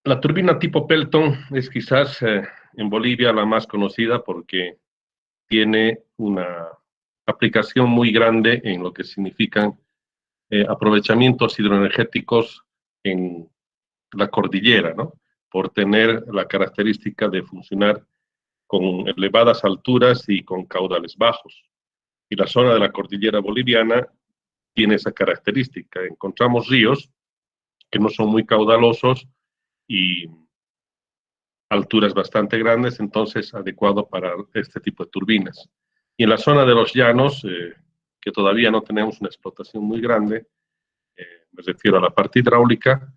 La turbina tipo Pelton es quizás en Bolivia la más conocida porque tiene una aplicación muy grande en lo que significan aprovechamientos hidroenergéticos en la cordillera, ¿no? Por tener la característica de funcionar con elevadas alturas y con caudales bajos. Y la zona de la cordillera boliviana tiene esa característica. Encontramos ríos que no son muy caudalosos y alturas bastante grandes, entonces adecuado para este tipo de turbinas. Y en la zona de los llanos, que todavía no tenemos una explotación muy grande, me refiero a la parte hidráulica,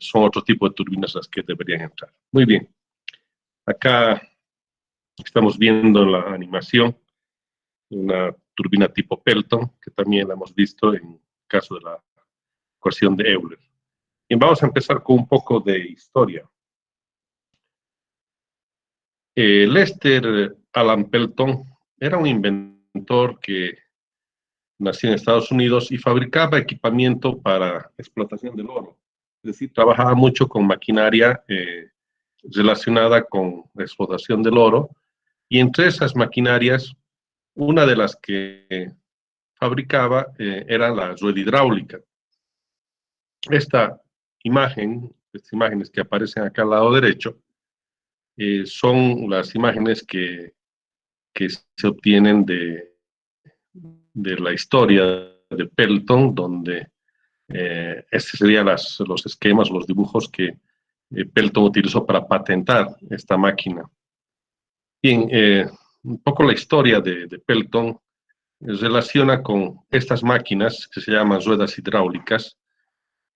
son otro tipo de turbinas las que deberían entrar. Muy bien, acá estamos viendo en la animación una turbina tipo Pelton, que también la hemos visto en el caso de la ecuación de Euler. Y vamos a empezar con un poco de historia. Lester Alan Pelton era un inventor que nació en Estados Unidos y fabricaba equipamiento para explotación del oro. Es decir, trabajaba mucho con maquinaria relacionada con la explotación del oro. Y entre esas maquinarias, una de las que fabricaba era la rueda hidráulica. Estas imágenes que aparecen acá al lado derecho, son las imágenes que se obtienen de la historia de Pelton, donde estos serían los esquemas, los dibujos que Pelton utilizó para patentar esta máquina. Bien, un poco la historia de Pelton relaciona con estas máquinas que se llaman ruedas hidráulicas,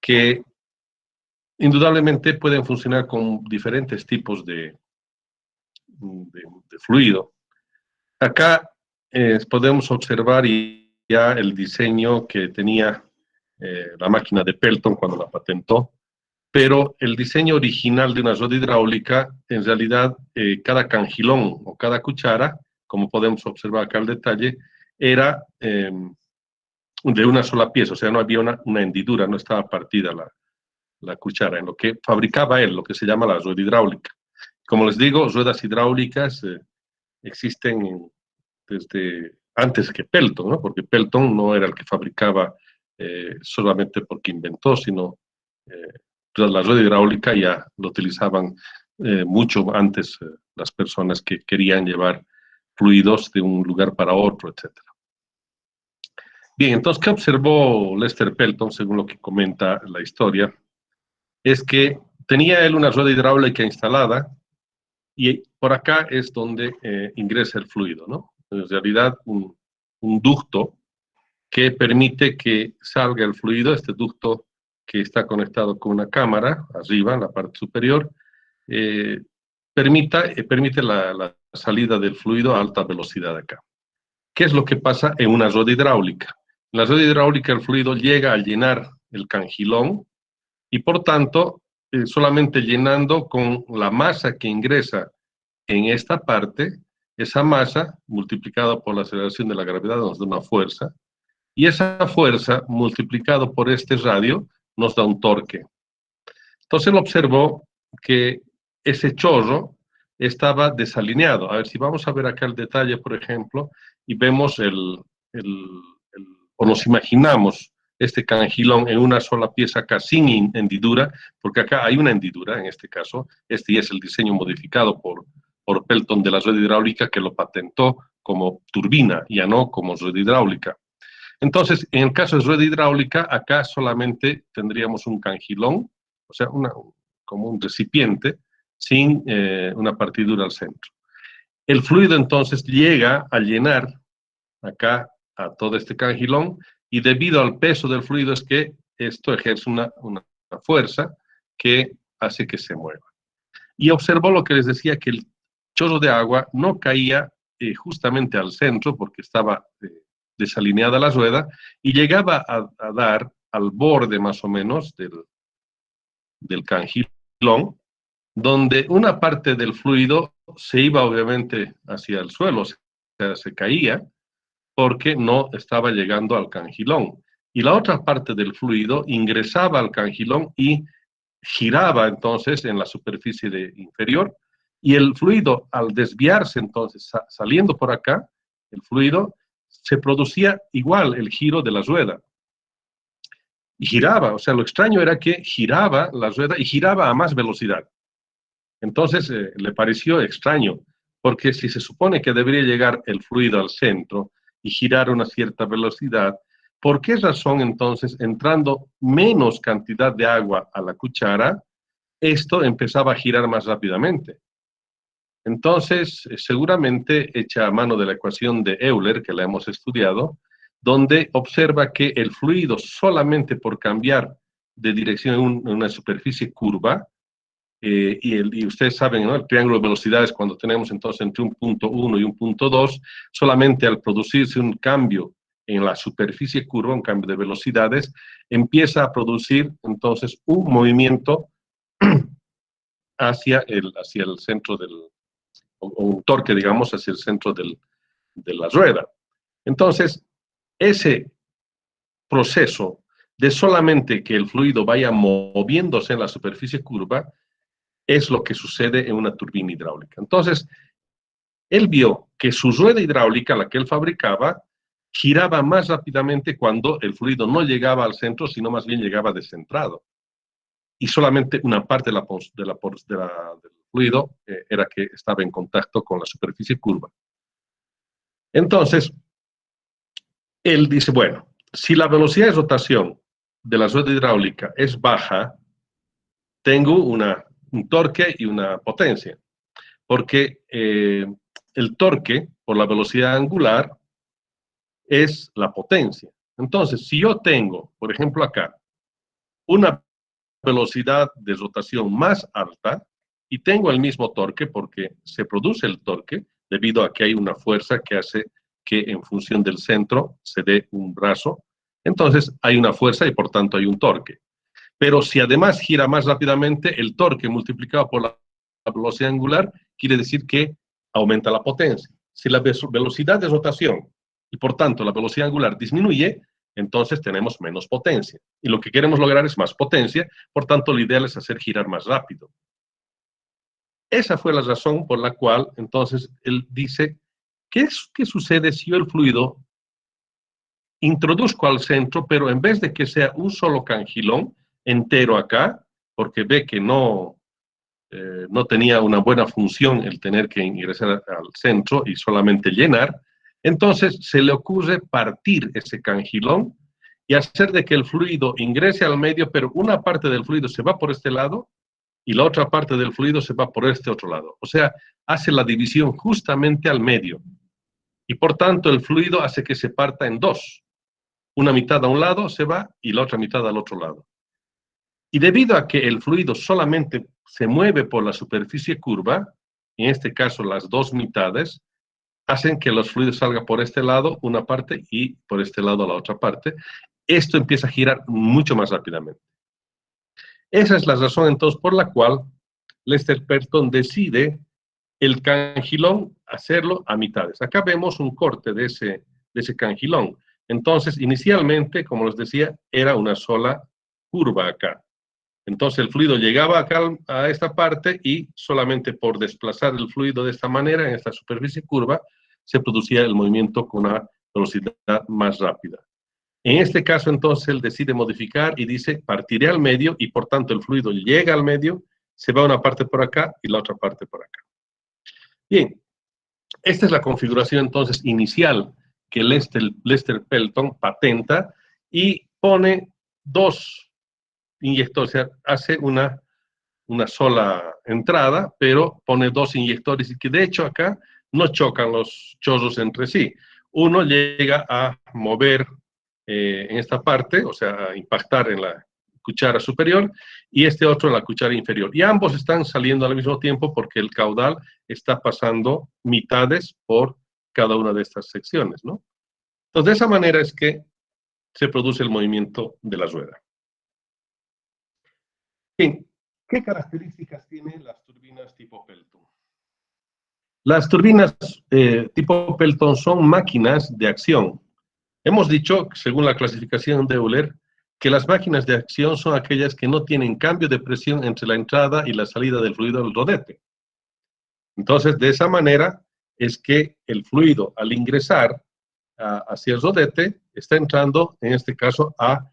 que indudablemente pueden funcionar con diferentes tipos de fluido. Acá podemos observar ya el diseño que tenía la máquina de Pelton cuando la patentó, pero el diseño original de una rueda hidráulica, en realidad, cada cangilón o cada cuchara, como podemos observar acá el detalle, era de una sola pieza, o sea, no había una hendidura, no estaba partida la cuchara, en lo que fabricaba él, lo que se llama la rueda hidráulica. Como les digo, ruedas hidráulicas existen desde antes que Pelton, ¿no? Porque Pelton no era el que fabricaba solamente porque inventó, sino la rueda hidráulica ya lo utilizaban mucho antes las personas que querían llevar fluidos de un lugar para otro, etc. Bien, entonces, ¿qué observó Lester Pelton, según lo que comenta la historia? Es que tenía él una rueda hidráulica instalada y por acá es donde ingresa el fluido, ¿no? En realidad, un ducto que permite que salga el fluido, este ducto que está conectado con una cámara, arriba, en la parte superior, permite la salida del fluido a alta velocidad acá. ¿Qué es lo que pasa en una rueda hidráulica? En la rueda hidráulica el fluido llega a llenar el cangilón y por tanto, solamente llenando con la masa que ingresa en esta parte, esa masa multiplicada por la aceleración de la gravedad nos da una fuerza, y esa fuerza multiplicado por este radio nos da un torque. Entonces él observó que ese chorro estaba desalineado. A ver, si vamos a ver acá el detalle, por ejemplo, y vemos o nos imaginamos este cangilón en una sola pieza acá sin hendidura, porque acá hay una hendidura en este caso, este ya es el diseño modificado por Pelton de la rueda hidráulica, que lo patentó como turbina, ya no como rueda hidráulica. Entonces, en el caso de rueda hidráulica, acá solamente tendríamos un cangilón, o sea, como un recipiente, sin una partidura al centro. El fluido entonces llega a llenar acá a todo este cangilón, y debido al peso del fluido es que esto ejerce una fuerza que hace que se mueva. Y observó lo que les decía, que el chorro de agua no caía justamente al centro porque estaba desalineada la rueda y llegaba a dar al borde más o menos del cangilón, donde una parte del fluido se iba obviamente hacia el suelo, o sea, se caía porque no estaba llegando al cangilón. Y la otra parte del fluido ingresaba al cangilón y giraba entonces en la superficie inferior, y el fluido al desviarse entonces, saliendo por acá, el fluido, se producía igual el giro de la rueda. Y giraba, o sea, lo extraño era que giraba la rueda y giraba a más velocidad. Entonces le pareció extraño, porque si se supone que debería llegar el fluido al centro y girar a una cierta velocidad, ¿por qué razón entonces, entrando menos cantidad de agua a la cuchara, esto empezaba a girar más rápidamente? Entonces, seguramente echa a mano de la ecuación de Euler, que la hemos estudiado, donde observa que el fluido solamente por cambiar de dirección en una superficie curva, y ustedes saben, ¿no? El triángulo de velocidades, cuando tenemos entonces entre un punto 1 y un punto 2, solamente al producirse un cambio en la superficie curva, un cambio de velocidades, empieza a producir entonces un movimiento hacia el centro o un torque, digamos, hacia el centro de la rueda. Entonces, ese proceso de solamente que el fluido vaya moviéndose en la superficie curva es lo que sucede en una turbina hidráulica. Entonces, él vio que su rueda hidráulica, la que él fabricaba, giraba más rápidamente cuando el fluido no llegaba al centro, sino más bien llegaba descentrado. Y solamente una parte del fluido era que estaba en contacto con la superficie curva. Entonces, él dice, bueno, si la velocidad de rotación de la rueda hidráulica es baja, tengo un torque y una potencia, porque el torque por la velocidad angular es la potencia. Entonces, si yo tengo, por ejemplo acá, una velocidad de rotación más alta y tengo el mismo torque porque se produce el torque debido a que hay una fuerza que hace que en función del centro se dé un brazo, entonces hay una fuerza y por tanto hay un torque. Pero si además gira más rápidamente, el torque multiplicado por la velocidad angular quiere decir que aumenta la potencia. Si la velocidad de rotación y por tanto la velocidad angular disminuye, entonces tenemos menos potencia. Y lo que queremos lograr es más potencia, por tanto lo ideal es hacer girar más rápido. Esa fue la razón por la cual entonces él dice, ¿qué sucede si yo el fluido introduzco al centro, pero en vez de que sea un solo cangilón entero acá, porque ve que no tenía una buena función el tener que ingresar al centro y solamente llenar, entonces se le ocurre partir ese cangilón y hacer de que el fluido ingrese al medio, pero una parte del fluido se va por este lado y la otra parte del fluido se va por este otro lado. O sea, hace la división justamente al medio. Y por tanto el fluido hace que se parta en dos. Una mitad a un lado se va y la otra mitad al otro lado. Y debido a que el fluido solamente se mueve por la superficie curva, en este caso las dos mitades, hacen que los fluidos salgan por este lado una parte y por este lado la otra parte. Esto empieza a girar mucho más rápidamente. Esa es la razón entonces por la cual Lester Pelton decide el cangilón hacerlo a mitades. Acá vemos un corte de ese cangilón. Entonces, inicialmente, como les decía, era una sola curva acá. Entonces el fluido llegaba acá a esta parte y solamente por desplazar el fluido de esta manera, en esta superficie curva, se producía el movimiento con una velocidad más rápida. En este caso, entonces, él decide modificar y dice, partiré al medio y por tanto el fluido llega al medio, se va una parte por acá y la otra parte por acá. Bien, esta es la configuración entonces inicial que Lester Pelton patenta y pone dos inyectores, o sea, hace una sola entrada, pero pone dos inyectores y que de hecho acá no chocan los chorros entre sí. Uno llega a mover en esta parte, o sea, a impactar en la cuchara superior, y este otro en la cuchara inferior. Y ambos están saliendo al mismo tiempo porque el caudal está pasando mitades por cada una de estas secciones, ¿no? Entonces, de esa manera es que se produce el movimiento de la rueda. Bien, ¿qué características tienen las turbinas tipo Pelton? Las turbinas tipo Pelton son máquinas de acción. Hemos dicho, según la clasificación de Euler, que las máquinas de acción son aquellas que no tienen cambio de presión entre la entrada y la salida del fluido del rodete. Entonces, de esa manera es que el fluido, al ingresar hacia el rodete, está entrando, en este caso, a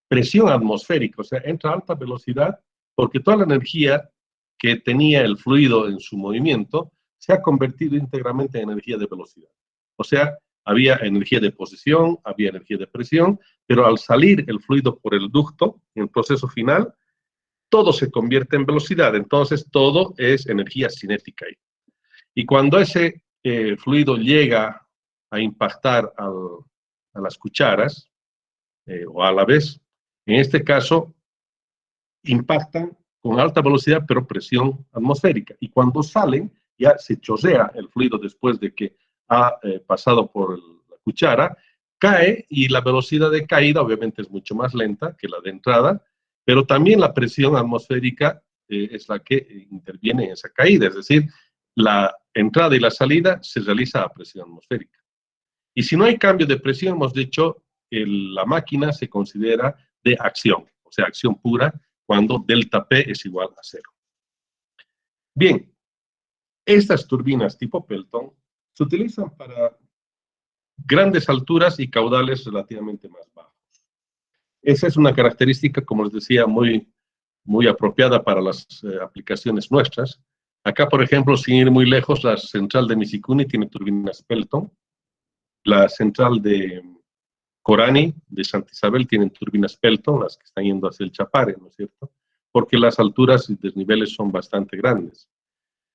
presión atmosférica, o sea, entra a alta velocidad, porque toda la energía que tenía el fluido en su movimiento se ha convertido íntegramente en energía de velocidad. O sea, había energía de posición, había energía de presión, pero al salir el fluido por el ducto, en el proceso final, todo se convierte en velocidad, entonces todo es energía cinética. Y cuando ese fluido llega a impactar a las cucharas, o a la vez, en este caso, impactan con alta velocidad, pero presión atmosférica. Y cuando salen, ya se chorrea el fluido después de que ha pasado por la cuchara, cae y la velocidad de caída obviamente es mucho más lenta que la de entrada, pero también la presión atmosférica es la que interviene en esa caída, es decir, la entrada y la salida se realiza a presión atmosférica. Y si no hay cambio de presión, hemos dicho, la máquina se considera de acción, o sea, acción pura, cuando delta P es igual a 0. Bien, estas turbinas tipo Pelton se utilizan para grandes alturas y caudales relativamente más bajos. Esa es una característica, como les decía, muy apropiada para las aplicaciones nuestras. Acá, por ejemplo, sin ir muy lejos, la central de Misikuni tiene turbinas Pelton. La central de Corani, de Santa Isabel, tienen turbinas Pelton, las que están yendo hacia el Chapare, ¿no es cierto? Porque las alturas y desniveles son bastante grandes.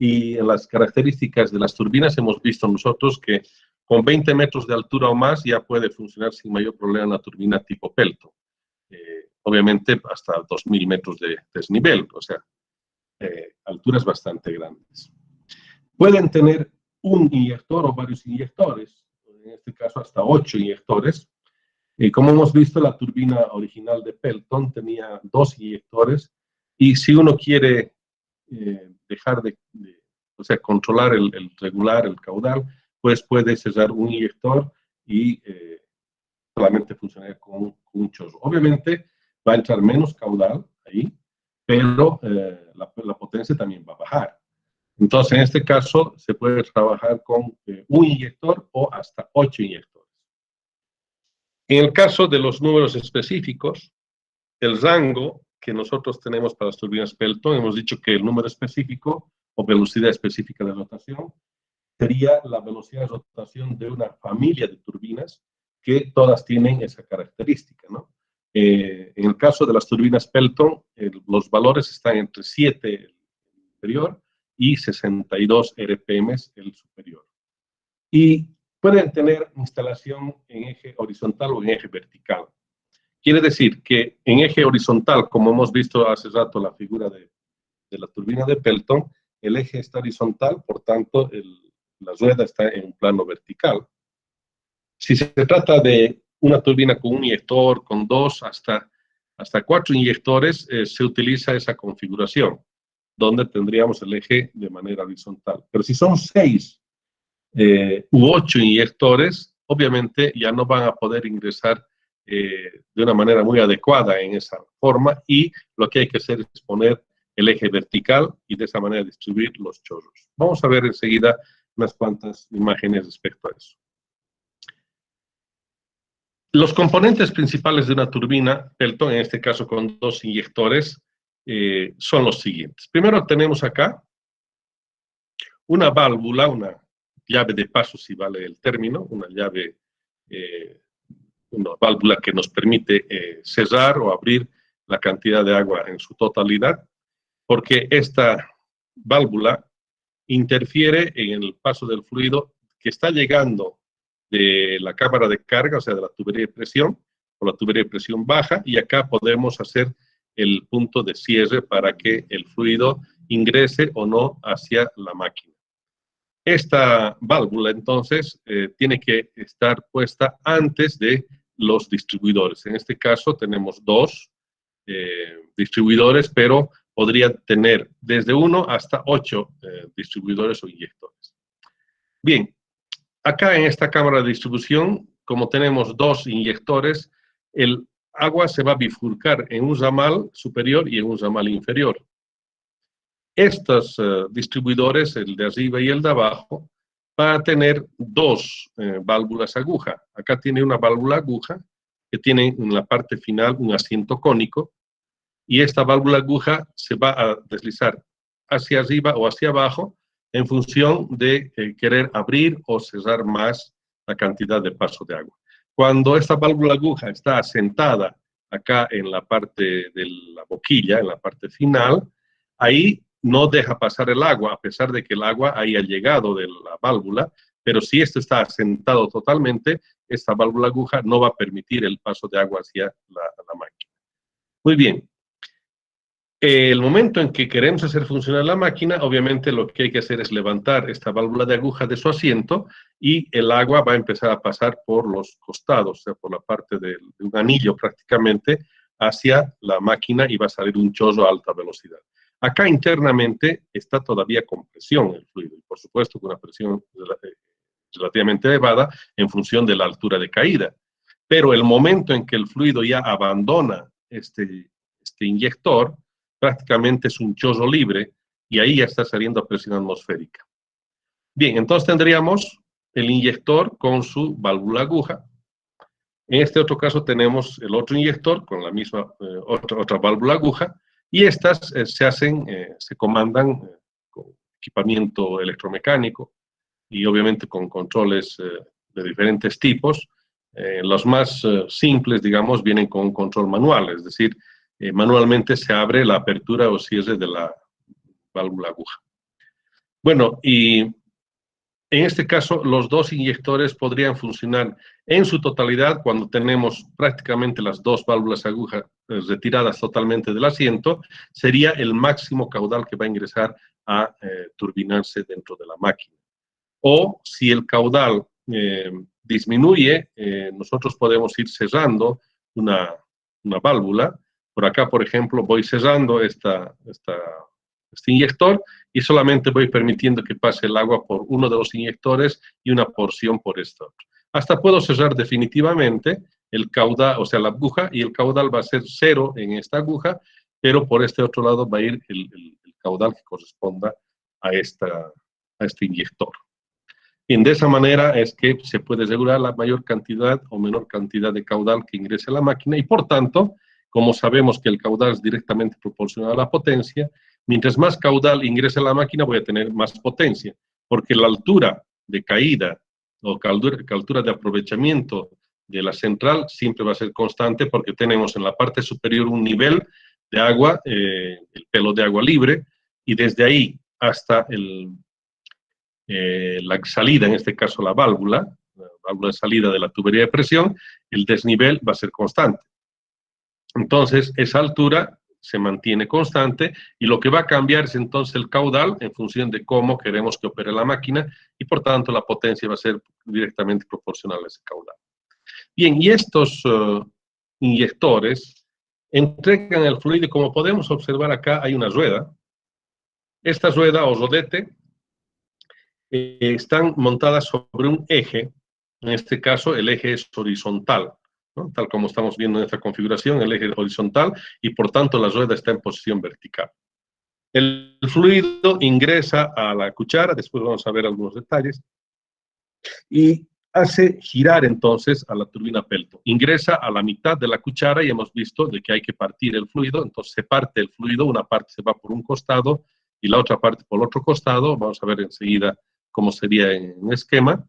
Y en las características de las turbinas hemos visto nosotros que con 20 metros de altura o más ya puede funcionar sin mayor problema una turbina tipo Pelton. Obviamente hasta 2000 metros de desnivel, o sea, alturas bastante grandes. Pueden tener un inyector o varios inyectores, en este caso hasta 8 inyectores. Como hemos visto, la turbina original de Pelton tenía 2 inyectores, y si uno quiere dejar o sea, controlar regular el caudal, pues puede cerrar un inyector y solamente funcionaría con un chorro. Obviamente va a entrar menos caudal ahí, pero la potencia también va a bajar. Entonces, en este caso, se puede trabajar con un inyector o hasta 8 inyectores. En el caso de los números específicos, el rango que nosotros tenemos para las turbinas Pelton, hemos dicho que el número específico o velocidad específica de rotación sería la velocidad de rotación de una familia de turbinas que todas tienen esa característica, ¿no? En el caso de las turbinas Pelton, los valores están entre 7 el inferior y 62 RPM el superior. Y pueden tener instalación en eje horizontal o en eje vertical. Quiere decir que en eje horizontal, como hemos visto hace rato la figura de la turbina de Pelton, el eje está horizontal, por tanto, la rueda está en un plano vertical. Si se trata de una turbina con un inyector, con 2 hasta 4 inyectores, se utiliza esa configuración, donde tendríamos el eje de manera horizontal. Pero si son 6 u 8 inyectores, obviamente ya no van a poder ingresar de una manera muy adecuada en esa forma, y lo que hay que hacer es poner el eje vertical y de esa manera distribuir los chorros. Vamos a ver enseguida unas cuantas imágenes respecto a eso. Los componentes principales de una turbina Pelton, en este caso con 2 inyectores, son los siguientes. Primero tenemos acá una válvula, una llave de paso, si vale el término, una llave, una válvula que nos permite cerrar o abrir la cantidad de agua en su totalidad, porque esta válvula interfiere en el paso del fluido que está llegando de la cámara de carga, o sea, de la tubería de presión, por la tubería de presión baja, y acá podemos hacer el punto de cierre para que el fluido ingrese o no hacia la máquina. Esta válvula, entonces, tiene que estar puesta antes de los distribuidores. En este caso tenemos dos distribuidores, pero podría tener desde 1 hasta 8 distribuidores o inyectores. Bien, acá en esta cámara de distribución, como tenemos dos inyectores, el agua se va a bifurcar en un ramal superior y en un ramal inferior. Estos distribuidores, el de arriba y el de abajo, van a tener dos válvulas aguja. Acá tiene una válvula aguja que tiene en la parte final un asiento cónico, y esta válvula aguja se va a deslizar hacia arriba o hacia abajo en función de querer abrir o cerrar más la cantidad de paso de agua. Cuando esta válvula aguja está asentada acá en la parte de la boquilla, en la parte final, ahí no deja pasar el agua, a pesar de que el agua haya llegado de la válvula, pero si esto está asentado totalmente, esta válvula aguja no va a permitir el paso de agua hacia la máquina. Muy bien. El momento en que queremos hacer funcionar la máquina, obviamente lo que hay que hacer es levantar esta válvula de aguja de su asiento, y el agua va a empezar a pasar por los costados, o sea, por la parte de un anillo prácticamente, hacia la máquina, y va a salir un chorro a alta velocidad. Acá internamente está todavía con presión el fluido, y por supuesto con una presión relativamente elevada en función de la altura de caída. Pero el momento en que el fluido ya abandona este inyector, prácticamente es un chorro libre, y ahí ya está saliendo a presión atmosférica. Bien, entonces tendríamos el inyector con su válvula aguja. En este otro caso tenemos el otro inyector con la misma otra válvula aguja, y estas se comandan con equipamiento electromecánico y obviamente con controles de diferentes tipos. Los más simples, digamos, vienen con un control manual, es decir, manualmente se abre la apertura o cierre de la válvula aguja. Bueno, y en este caso los dos inyectores podrían funcionar en su totalidad cuando tenemos prácticamente las dos válvulas aguja retiradas totalmente del asiento. Sería el máximo caudal que va a ingresar a turbinarse dentro de la máquina. O si el caudal disminuye, nosotros podemos ir cerrando una válvula. Por acá, por ejemplo, voy cerrando este inyector, y solamente voy permitiendo que pase el agua por uno de los inyectores y una porción por este otro. Hasta puedo cerrar definitivamente el caudal, o sea, la aguja, y el caudal va a ser 0 en esta aguja, pero por este otro lado va a ir el caudal que corresponda a este inyector. Y de esa manera es que se puede regular la mayor cantidad o menor cantidad de caudal que ingrese a la máquina, y por tanto, como sabemos que el caudal es directamente proporcional a la potencia, mientras más caudal ingrese a la máquina voy a tener más potencia, porque la altura de caída o altura de aprovechamiento de la central siempre va a ser constante, porque tenemos en la parte superior un nivel de agua, el pelo de agua libre, y desde ahí hasta la salida, en este caso la válvula de salida de la tubería de presión, el desnivel va a ser constante. Entonces, esa altura se mantiene constante, y lo que va a cambiar es entonces el caudal en función de cómo queremos que opere la máquina, y por tanto la potencia va a ser directamente proporcional a ese caudal. Bien, y estos inyectores entregan el fluido, y como podemos observar acá hay una rueda. Esta rueda o rodete están montadas sobre un eje. En este caso el eje es horizontal, ¿no? Tal como estamos viendo en esta configuración, el eje es horizontal, y por tanto la rueda está en posición vertical. El fluido ingresa a la cuchara, después vamos a ver algunos detalles, y hace girar entonces a la turbina Pelton. Ingresa a la mitad de la cuchara, y hemos visto de que hay que partir el fluido. Entonces se parte el fluido, una parte se va por un costado y la otra parte por el otro costado. Vamos a ver enseguida cómo sería en un esquema,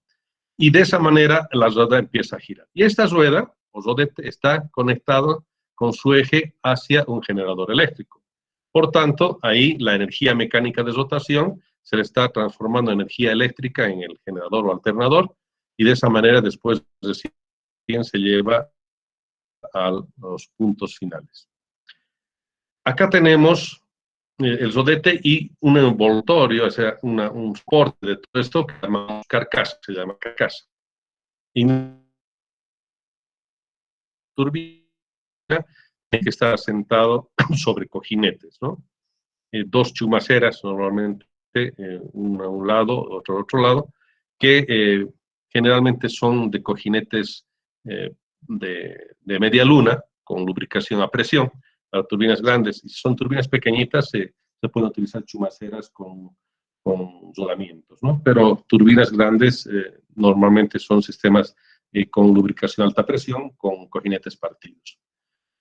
y de esa manera la rueda empieza a girar. Y esta rueda o rodete está conectado con su eje hacia un generador eléctrico. Por tanto, ahí la energía mecánica de rotación se le está transformando en energía eléctrica en el generador o alternador, y de esa manera después recién se lleva a los puntos finales. Acá tenemos el rodete y un envoltorio, o sea, un soporte de todo esto que llamamos carcasa, se llama carcasa. Y turbina tiene que estar sentado sobre cojinetes, ¿no? Dos chumaceras normalmente, una a un lado, otra al otro lado, que generalmente son de cojinetes de media luna, con lubricación a presión, para turbinas grandes. Y si son turbinas pequeñitas, se pueden utilizar chumaceras con rodamientos, ¿no? Pero turbinas grandes normalmente son sistemas con lubricación a alta presión, con cojinetes partidos.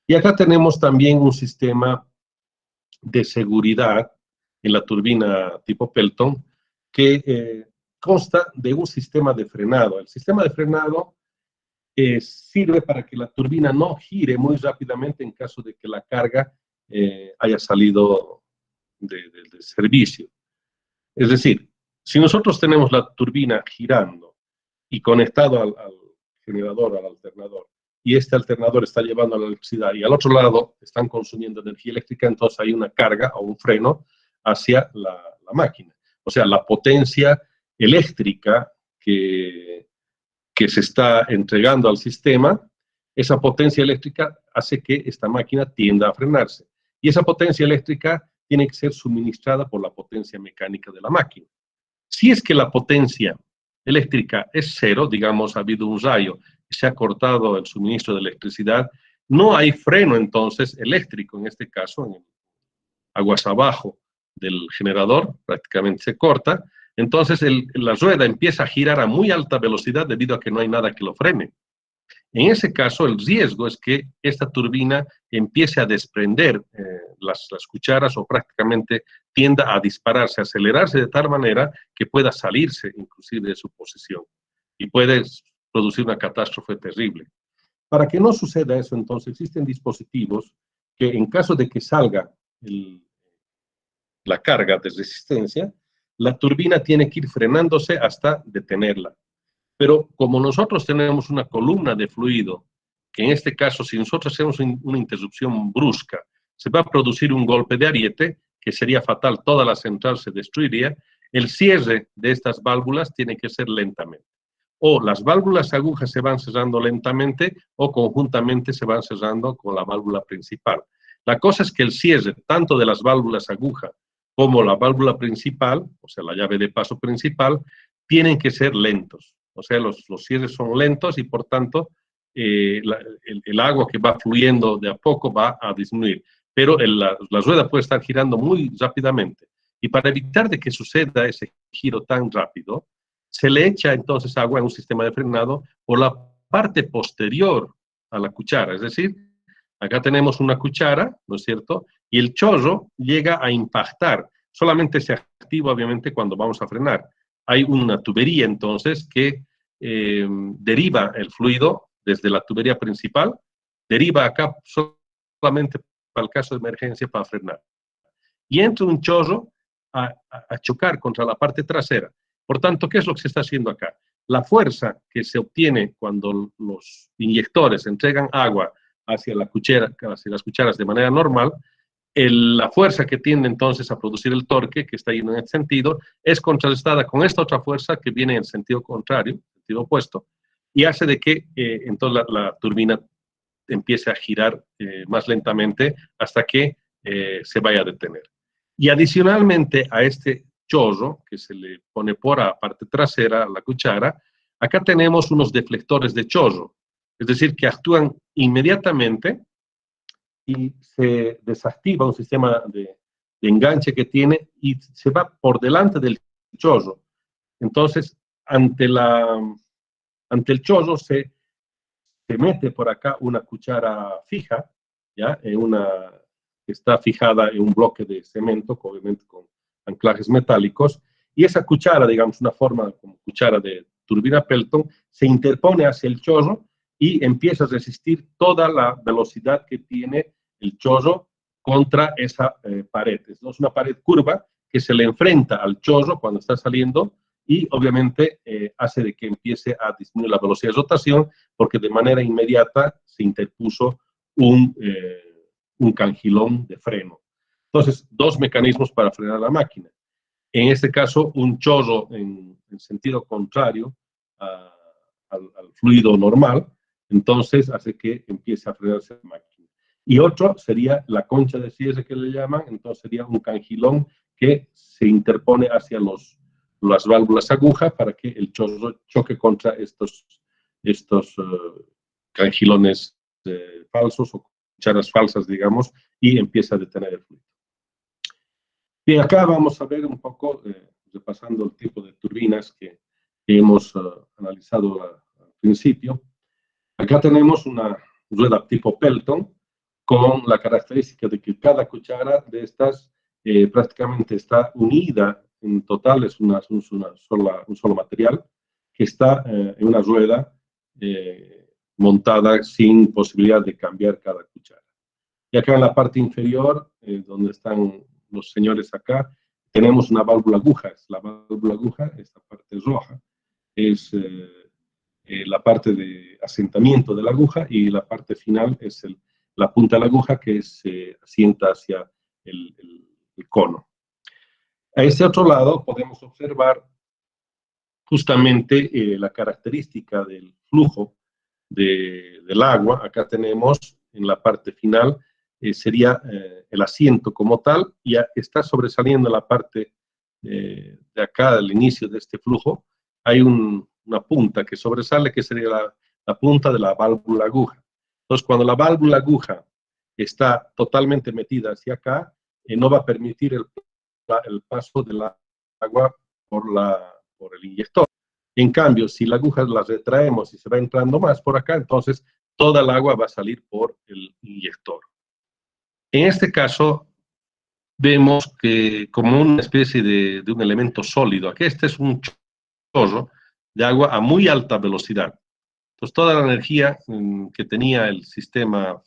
Y acá tenemos también un sistema de seguridad en la turbina tipo Pelton que consta de un sistema de frenado. El sistema de frenado sirve para que la turbina no gire muy rápidamente en caso de que la carga haya salido de servicio. Es decir, si nosotros tenemos la turbina girando y conectado al generador, al alternador, y este alternador está llevando la electricidad y al otro lado están consumiendo energía eléctrica, entonces hay una carga o un freno hacia la máquina. O sea, la potencia eléctrica que se está entregando al sistema, esa potencia eléctrica hace que esta máquina tienda a frenarse. Y esa potencia eléctrica tiene que ser suministrada por la potencia mecánica de la máquina. Si es que la potencia eléctrica es cero, digamos, ha habido un rayo, se ha cortado el suministro de electricidad, no hay freno entonces eléctrico, en este caso, en aguas abajo del generador, prácticamente se corta, entonces la rueda empieza a girar a muy alta velocidad debido a que no hay nada que lo frene. En ese caso, el riesgo es que esta turbina empiece a desprender las cucharas o prácticamente tienda a dispararse, a acelerarse de tal manera que pueda salirse inclusive de su posición y puede producir una catástrofe terrible. Para que no suceda eso, entonces, existen dispositivos que en caso de que salga la carga de resistencia, la turbina tiene que ir frenándose hasta detenerla. Pero como nosotros tenemos una columna de fluido, que en este caso, si nosotros hacemos una interrupción brusca, se va a producir un golpe de ariete, que sería fatal, toda la central se destruiría, el cierre de estas válvulas tiene que ser lentamente. O las válvulas agujas se van cerrando lentamente o conjuntamente se van cerrando con la válvula principal. La cosa es que el cierre, tanto de las válvulas aguja como la válvula principal, o sea, la llave de paso principal, tienen que ser lentos. O sea, los cierres son lentos y por tanto el agua que va fluyendo de a poco va a disminuir. Pero la rueda puede estar girando muy rápidamente. Y para evitar de que suceda ese giro tan rápido, se le echa entonces agua en un sistema de frenado por la parte posterior a la cuchara. Es decir, acá tenemos una cuchara, ¿no es cierto? Y el chorro llega a impactar. Solamente se activa, obviamente, cuando vamos a frenar. Hay una tubería, entonces, que deriva el fluido desde la tubería principal, deriva acá solamente para el caso de emergencia para frenar. Y entra un chorro a chocar contra la parte trasera. Por tanto, ¿qué es lo que se está haciendo acá? La fuerza que se obtiene cuando los inyectores entregan agua hacia las cucharas de manera normal, la fuerza que tiende entonces a producir el torque, que está yendo en ese sentido, es contrarrestada con esta otra fuerza que viene en el sentido contrario, sentido opuesto, y hace de que entonces la turbina empiece a girar más lentamente hasta que se vaya a detener. Y adicionalmente a este chorro que se le pone por la parte trasera a la cuchara, acá tenemos unos deflectores de chorro, es decir, que actúan inmediatamente y se desactiva un sistema de enganche que tiene y se va por delante del chorro. Entonces, ante el chorro se mete por acá una cuchara fija, ¿ya? Que está fijada en un bloque de cemento, obviamente con anclajes metálicos, y esa cuchara, digamos, una forma como cuchara de turbina Pelton, se interpone hacia el chorro y empieza a resistir toda la velocidad que tiene el chorro contra esa pared. Es una pared curva que se le enfrenta al chorro cuando está saliendo y obviamente hace de que empiece a disminuir la velocidad de rotación, porque de manera inmediata se interpuso un cangilón de freno. Entonces, dos mecanismos para frenar la máquina. En este caso, un chorro en sentido contrario al fluido normal, entonces hace que empiece a frenarse la máquina. Y otro sería la concha de cierre que le llaman, entonces sería un cangilón que se interpone hacia las válvulas aguja para que el chorro choque contra estos cangilones falsos o cucharas falsas, digamos, y empieza a detener el fluido. Bien, acá vamos a ver un poco, repasando el tipo de turbinas que hemos analizado al principio. Acá tenemos una rueda tipo Pelton, con la característica de que cada cuchara de estas prácticamente está unida, en total es un solo material, que está en una rueda montada sin posibilidad de cambiar cada cuchara. Y acá en la parte inferior, donde están los señores acá, tenemos una válvula aguja. La válvula aguja, esta parte roja, es la parte de asentamiento de la aguja, y la parte final es la punta de la aguja que se asienta hacia el cono. A este otro lado podemos observar justamente la característica del flujo del agua. Acá tenemos en la parte final sería el asiento como tal, y está sobresaliendo la parte de acá, al inicio de este flujo, hay una punta que sobresale, que sería la punta de la válvula aguja. Entonces, cuando la válvula aguja está totalmente metida hacia acá, no va a permitir el paso del agua por el inyector. En cambio, si la aguja la retraemos y se va entrando más por acá, entonces toda el agua va a salir por el inyector. En este caso, vemos que como una especie de un elemento sólido, aquí este es un chorro de agua a muy alta velocidad. Entonces, toda la energía que tenía el sistema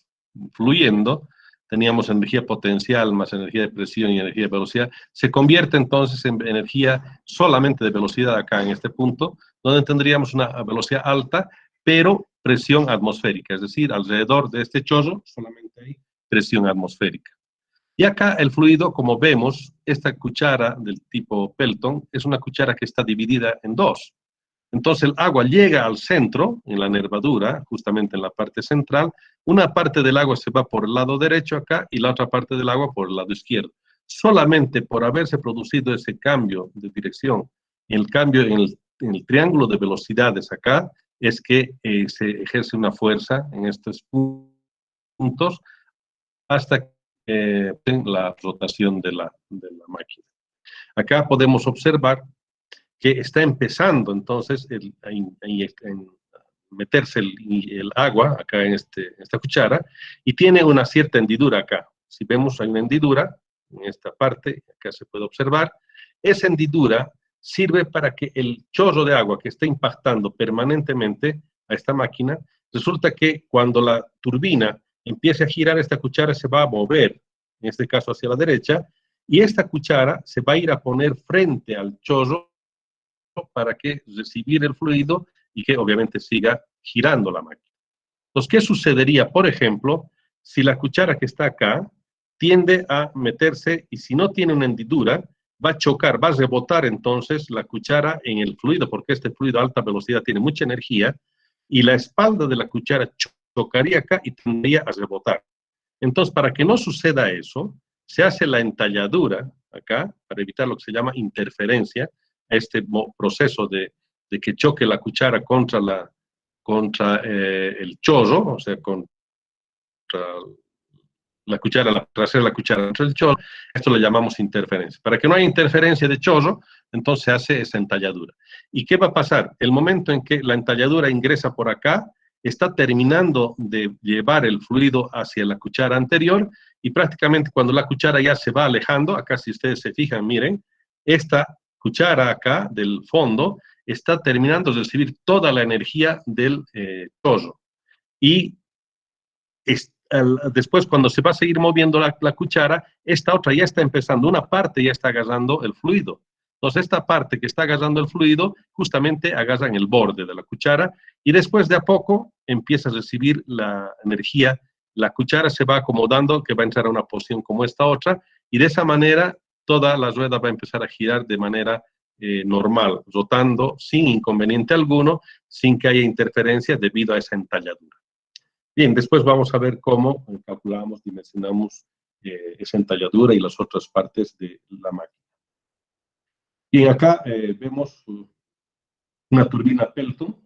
fluyendo, teníamos energía potencial más energía de presión y energía de velocidad, se convierte entonces en energía solamente de velocidad acá en este punto, donde tendríamos una velocidad alta, pero presión atmosférica, es decir, alrededor de este chorro solamente hay presión atmosférica. Y acá el fluido, como vemos, esta cuchara del tipo Pelton es una cuchara que está dividida en dos. Entonces el agua llega al centro, en la nervadura, justamente en la parte central. Una parte del agua se va por el lado derecho acá y la otra parte del agua por el lado izquierdo. Solamente por haberse producido ese cambio de dirección, el cambio en el triángulo de velocidades acá, es que se ejerce una fuerza en estos puntos hasta la rotación de la máquina. Acá podemos observar que está empezando entonces a meterse el agua acá en esta cuchara, y tiene una cierta hendidura acá. Si vemos, hay una hendidura en esta parte, acá se puede observar. Esa hendidura sirve para que el chorro de agua que está impactando permanentemente a esta máquina, resulta que cuando la turbina empiece a girar, esta cuchara se va a mover, en este caso hacia la derecha, y esta cuchara se va a ir a poner frente al chorro para que recibir el fluido y que obviamente siga girando la máquina. Entonces, ¿qué sucedería, por ejemplo, si la cuchara que está acá tiende a meterse, y si no tiene una hendidura, va a chocar, va a rebotar entonces la cuchara en el fluido, porque este fluido a alta velocidad tiene mucha energía, y la espalda de la cuchara chocaría acá y tendría a rebotar. Entonces, para que no suceda eso, se hace la entalladura acá, para evitar lo que se llama interferencia, este proceso de que choque la cuchara contra el chorro, o sea, contra la cuchara, la trasera de la cuchara contra el chorro. Esto lo llamamos interferencia. Para que no haya interferencia de chorro, entonces se hace esa entalladura. ¿Y qué va a pasar? El momento en que la entalladura ingresa por acá, está terminando de llevar el fluido hacia la cuchara anterior, y prácticamente cuando la cuchara ya se va alejando, acá si ustedes se fijan, miren, esta cuchara acá del fondo está terminando de recibir toda la energía del chorro. Y después, cuando se va a seguir moviendo la cuchara, esta otra ya está empezando, una parte ya está agarrando el fluido. Entonces, esta parte que está agarrando el fluido, justamente agarra en el borde de la cuchara y después de a poco empieza a recibir la energía. La cuchara se va acomodando, que va a entrar a una posición como esta otra, y de esa manera toda la rueda va a empezar a girar de manera normal, rotando sin inconveniente alguno, sin que haya interferencia debido a esa entalladura. Bien, después vamos a ver cómo calculamos, dimensionamos esa entalladura y las otras partes de la máquina. Bien, acá vemos una turbina Pelton.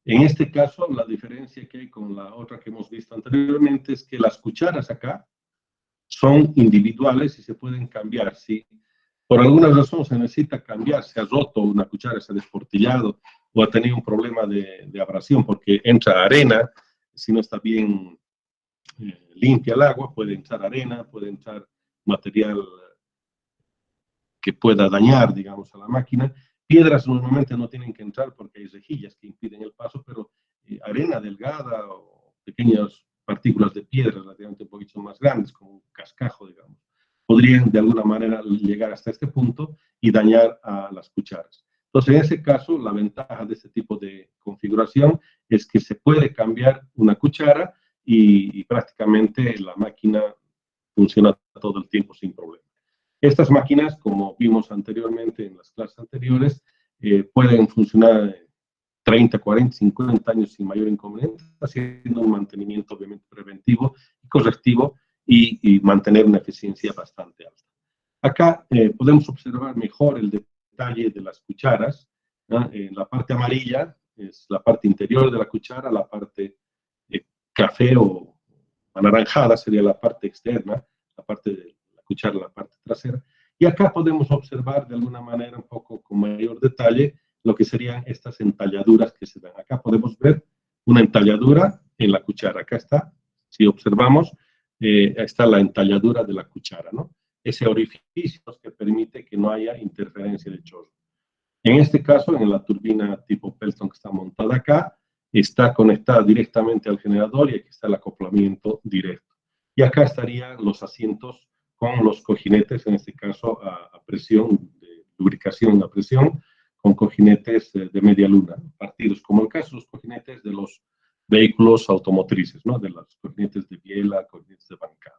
En este caso, la diferencia que hay con la otra que hemos visto anteriormente es que las cucharas acá son individuales y se pueden cambiar. Si por alguna razón se necesita cambiar, se ha roto una cuchara, se ha desportillado o ha tenido un problema de abrasión porque entra arena, si no está bien limpia el agua, puede entrar arena, puede entrar material que pueda dañar, digamos, a la máquina. Piedras normalmente no tienen que entrar porque hay rejillas que impiden el paso, pero arena delgada o pequeñas partículas de piedra relativamente un poquito más grandes, como un cascajo, digamos, podrían de alguna manera llegar hasta este punto y dañar a las cucharas. Entonces, en ese caso, la ventaja de este tipo de configuración es que se puede cambiar una cuchara y prácticamente la máquina funciona todo el tiempo sin problema. Estas máquinas, como vimos anteriormente en las clases anteriores, pueden funcionar 30, 40, 50 años sin mayor inconveniente, haciendo un mantenimiento obviamente preventivo y correctivo y mantener una eficiencia bastante alta. Acá podemos observar mejor el detalle de las cucharas. En la parte amarilla es la parte interior de la cuchara, la parte café o anaranjada sería la parte externa, la parte de la cuchara, la parte trasera. Y acá podemos observar de alguna manera un poco con mayor detalle lo que serían estas entalladuras que se dan. Acá podemos ver una entalladura en la cuchara. Acá está, si observamos, está la entalladura de la cuchara, ¿no? Ese orificio que permite que no haya interferencia de chorro. En este caso, en la turbina tipo Pelton que está montada acá, está conectada directamente al generador y aquí está el acoplamiento directo. Y acá estarían los asientos con los cojinetes, en este caso a presión, de lubricación a presión, con cojinetes de media luna, partidos, como el caso de los cojinetes de los vehículos automotrices, ¿no? De los cojinetes de biela, cojinetes de bancada.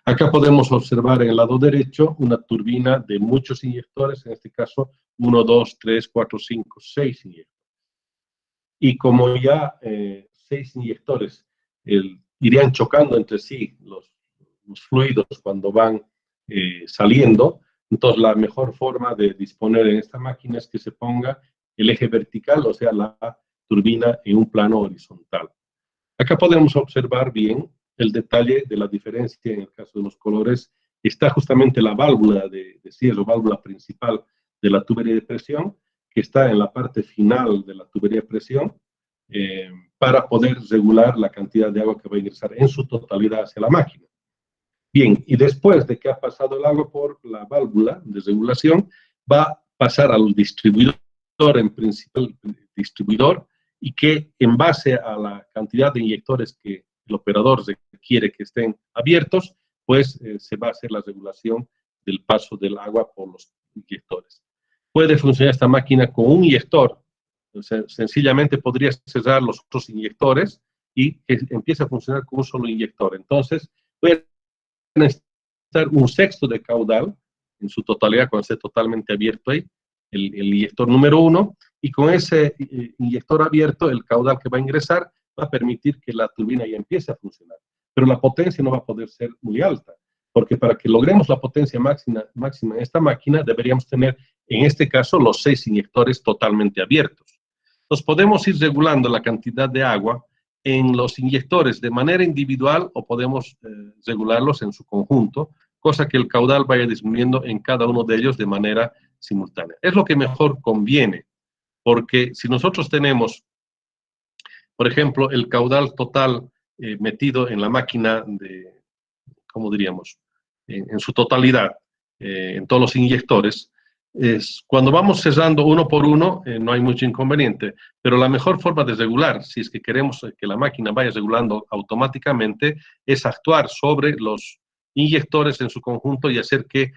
Acá podemos observar en el lado derecho una turbina de muchos inyectores, en este caso 1, 2, 3, 4, 5, 6 inyectores. Y como ya 6 inyectores irían chocando entre sí los fluidos cuando van saliendo, entonces la mejor forma de disponer en esta máquina es que se ponga el eje vertical, o sea, la turbina en un plano horizontal. Acá podemos observar bien el detalle de la diferencia en el caso de los colores. Está justamente la válvula de cierre, válvula principal de la tubería de presión, que está en la parte final de la tubería de presión, para poder regular la cantidad de agua que va a ingresar en su totalidad hacia la máquina. Bien, y después de que ha pasado el agua por la válvula de regulación, va a pasar al distribuidor, en principio el distribuidor, y que en base a la cantidad de inyectores que el operador quiere que estén abiertos, pues se va a hacer la regulación del paso del agua por los inyectores. Puede funcionar esta máquina con un inyector, o sea, sencillamente podría cerrar los otros inyectores y que empiece a funcionar con un solo inyector. Entonces, puede necesitar un sexto de caudal en su totalidad, cuando esté totalmente abierto ahí, el inyector número 1, y con ese inyector abierto, el caudal que va a ingresar va a permitir que la turbina ya empiece a funcionar. Pero la potencia no va a poder ser muy alta, porque para que logremos la potencia máxima en esta máquina, deberíamos tener, en este caso, los 6 inyectores totalmente abiertos. Entonces, podemos ir regulando la cantidad de agua en los inyectores de manera individual o podemos regularlos en su conjunto, cosa que el caudal vaya disminuyendo en cada uno de ellos de manera simultánea. Es lo que mejor conviene, porque si nosotros tenemos, por ejemplo, el caudal total metido en la máquina de, ¿cómo diríamos?, en su totalidad, en todos los inyectores, cuando vamos cerrando uno por uno, no hay mucho inconveniente, pero la mejor forma de regular, si es que queremos que la máquina vaya regulando automáticamente, es actuar sobre los inyectores en su conjunto y hacer que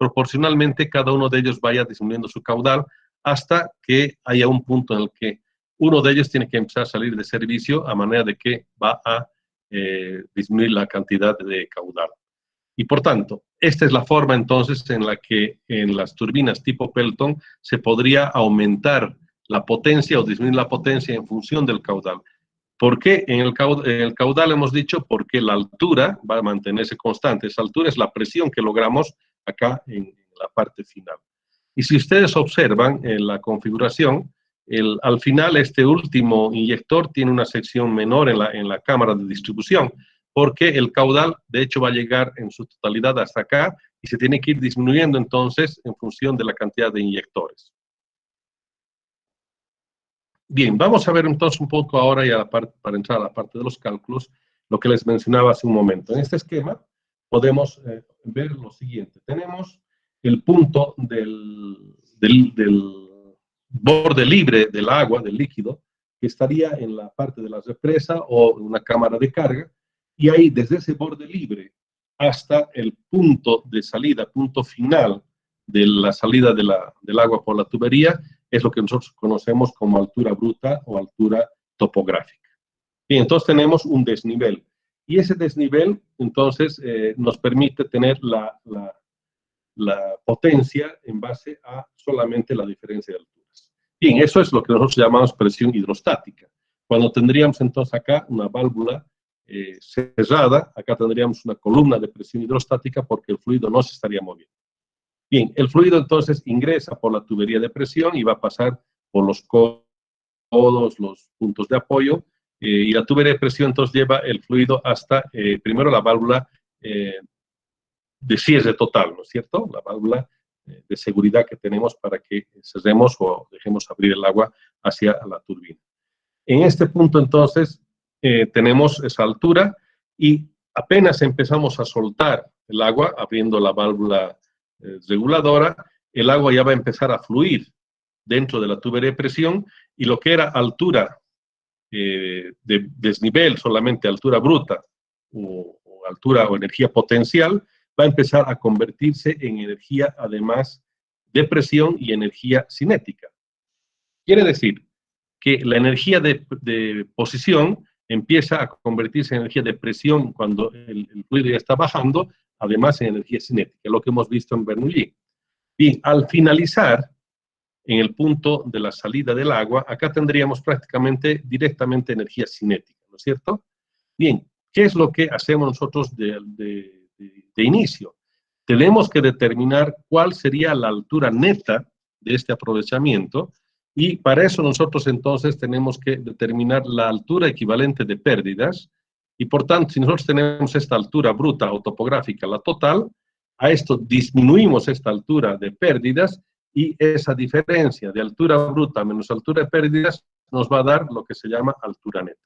proporcionalmente cada uno de ellos vaya disminuyendo su caudal hasta que haya un punto en el que uno de ellos tiene que empezar a salir de servicio a manera de que va a disminuir la cantidad de caudal. Y por tanto, esta es la forma entonces en la que en las turbinas tipo Pelton se podría aumentar la potencia o disminuir la potencia en función del caudal. ¿Por qué en el caudal hemos dicho? Porque la altura va a mantenerse constante. Esa altura es la presión que logramos acá en la parte final. Y si ustedes observan en la configuración, al final este último inyector tiene una sección menor en la cámara de distribución, porque el caudal de hecho va a llegar en su totalidad hasta acá y se tiene que ir disminuyendo entonces en función de la cantidad de inyectores. Bien, vamos a ver entonces un poco ahora ya para entrar a la parte de los cálculos, lo que les mencionaba hace un momento. En este esquema podemos ver lo siguiente. Tenemos el punto del borde libre del agua, del líquido, que estaría en la parte de la represa o en una cámara de carga, y ahí desde ese borde libre hasta el punto de salida, punto final de la salida del agua por la tubería, es lo que nosotros conocemos como altura bruta o altura topográfica. Y entonces tenemos un desnivel. Y ese desnivel, entonces, nos permite tener la potencia en base a solamente la diferencia de alturas. Bien, eso es lo que nosotros llamamos presión hidrostática. Cuando tendríamos entonces acá una válvula cerrada, acá tendríamos una columna de presión hidrostática porque el fluido no se estaría moviendo. Bien, el fluido entonces ingresa por la tubería de presión y va a pasar por los codos, los puntos de apoyo, y la tubería de presión entonces lleva el fluido hasta, primero la válvula de cierre total, ¿no es cierto? La válvula de seguridad que tenemos para que cerremos o dejemos abrir el agua hacia la turbina. En este punto entonces tenemos esa altura y apenas empezamos a soltar el agua, abriendo la válvula reguladora, el agua ya va a empezar a fluir dentro de la tubería de presión y lo que era altura de desnivel, solamente altura bruta o altura o energía potencial, va a empezar a convertirse en energía además de presión y energía cinética. Quiere decir que la energía de posición empieza a convertirse en energía de presión cuando el fluido ya está bajando, además en energía cinética, lo que hemos visto en Bernoulli. Y al finalizar, en el punto de la salida del agua, acá tendríamos prácticamente directamente energía cinética, ¿no es cierto? Bien, ¿qué es lo que hacemos nosotros de inicio? Tenemos que determinar cuál sería la altura neta de este aprovechamiento y para eso nosotros entonces tenemos que determinar la altura equivalente de pérdidas y por tanto si nosotros tenemos esta altura bruta o topográfica, la total, a esto disminuimos esta altura de pérdidas y esa diferencia de altura bruta menos altura de pérdidas nos va a dar lo que se llama altura neta.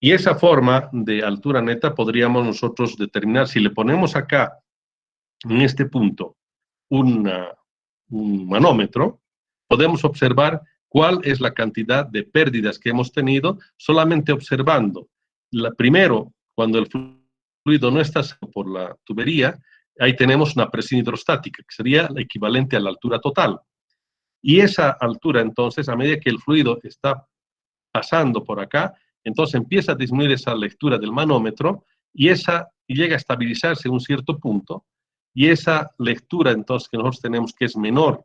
Y esa forma de altura neta podríamos nosotros determinar, si le ponemos acá, en este punto, un manómetro, podemos observar cuál es la cantidad de pérdidas que hemos tenido solamente observando. Primero, cuando el fluido no está por la tubería, ahí tenemos una presión hidrostática, que sería la equivalente a la altura total. Y esa altura, entonces, a medida que el fluido está pasando por acá, entonces empieza a disminuir esa lectura del manómetro y llega a estabilizarse en un cierto punto, y esa lectura entonces que nosotros tenemos que es menor